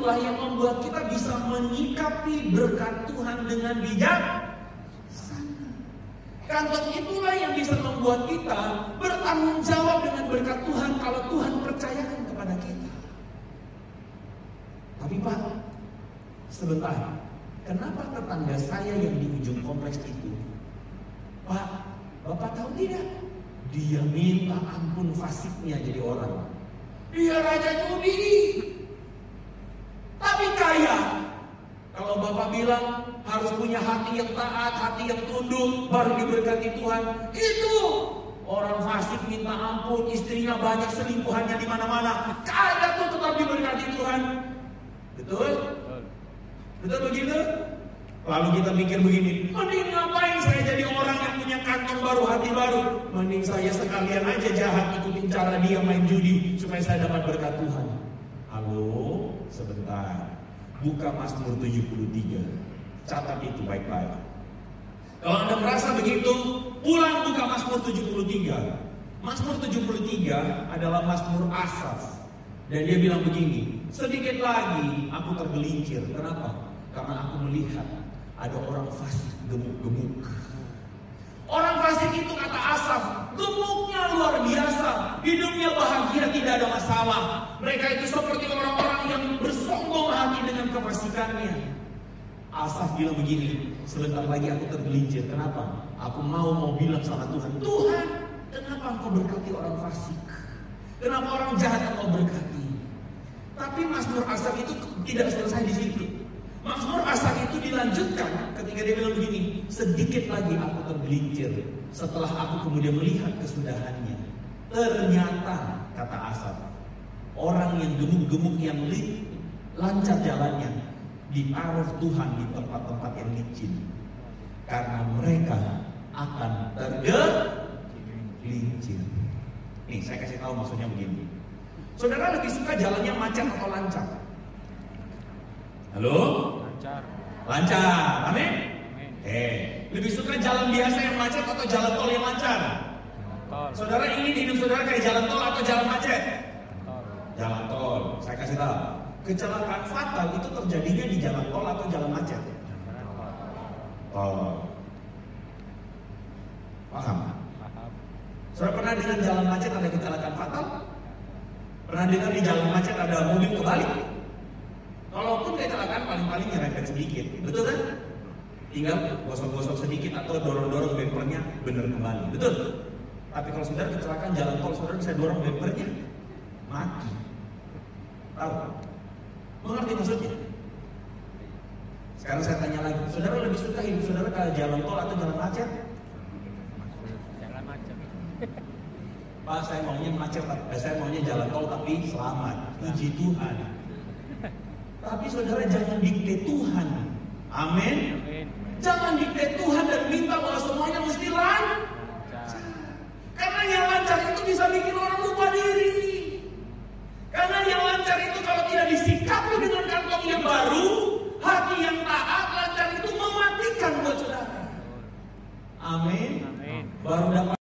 itulah yang membuat kita bisa menyikapi berkat Tuhan dengan bijak. Kantong itulah yang bisa membuat kita bertanggung jawab dengan berkat Tuhan kalau Tuhan percayakan kepada kita. Tapi Pak, sebentar, kenapa tetangga saya yang di ujung kompleks itu, Pak, Bapak tahu tidak? Dia minta ampun fasiknya jadi orang. Dia raja judi, tapi kaya. Kalau Bapak bilang harus punya hati yang taat, hati yang tunduk, baru diberkati Tuhan. Itu orang fasik minta ampun, istrinya banyak, selingkuhannya di mana-mana. Kaya tuh tetap diberkati Tuhan. Betul? Betul begitu? Lalu kita pikir begini, mending ngapain saya jadi orang yang punya kantong baru, hati baru? Mending saya sekalian aja jahat ikutin cara dia main judi supaya saya dapat berkat Tuhan. Halo, sebentar. Buka Mazmur 73. Catat itu baik-baik. Kalau Anda merasa begitu, pulang buka Mazmur 73. Mazmur 73 adalah Mazmur Asaf. Dan dia bilang begini, sedikit lagi aku tergelincir. Kenapa? Karena aku melihat ada orang fasik gemuk-gemuk. Orang fasik itu kata Asaf, gemuknya luar biasa, hidupnya bahagia, tidak ada masalah. Mereka itu seperti orang-orang yang bersombong hati dengan kefasikannya. Asaf bilang begini, sebentar lagi aku tergelincir. Kenapa? Aku mau bilang sama Tuhan, Tuhan, kenapa engkau berkati orang fasik? Kenapa orang jahat engkau berkati? Tapi Mazmur Asaf itu tidak selesai di situ. Mazmur Asaf itu dilanjutkan ketika dia bilang begini, sedikit lagi aku tergelincir setelah aku kemudian melihat kesudahannya. Ternyata, kata Asaf, orang yang gemuk-gemuk yang lancar jalannya ditaruh Tuhan di tempat-tempat yang licin, karena mereka akan tergelincir. Nih, saya kasih tahu maksudnya begini. Saudara lebih suka jalannya macet atau lancar? Halo? Lancar. Lancar, amin? Lebih suka jalan biasa yang macet atau jalan tol yang lancar? Tol. Saudara ingin hidup saudara kayak jalan tol atau jalan macet? Tol. Jalan tol. Saya kasih tahu. Kecelakaan fatal itu terjadinya di jalan tol atau jalan macet? Tol. Paham? Paham. Saudara pernah dengar jalan macet ada kecelakaan fatal? Pernah dengar di jalan macet ada mobil kebalik? Kalaupun kecelakaan paling-paling nyerempet sedikit, betul kan? Tinggal gosok-gosok sedikit atau dorong-dorong bempernya benar kembali, betul? Tapi kalau saudara kecelakaan jalan tol, saudara bisa dorong bempernya, mati. Tahu? Mengerti maksudnya? Sekarang saya tanya lagi, saudara lebih suka hidup saudara ke jalan tol atau jalan macet? Jalan macet. Pak, saya maunya macet, saya maunya jalan tol tapi selamat, puji Tuhan. Tapi saudara jangan dikte Tuhan. Amin. Jangan dikte Tuhan dan minta bahwa semuanya mesti lancar. Karena yang lancar itu bisa bikin orang lupa diri. Karena yang lancar itu kalau tidak disikapi dengan kantong yang baru, hati yang taat, lancar itu mematikan buat saudara. Amin. Amin. Baru dapat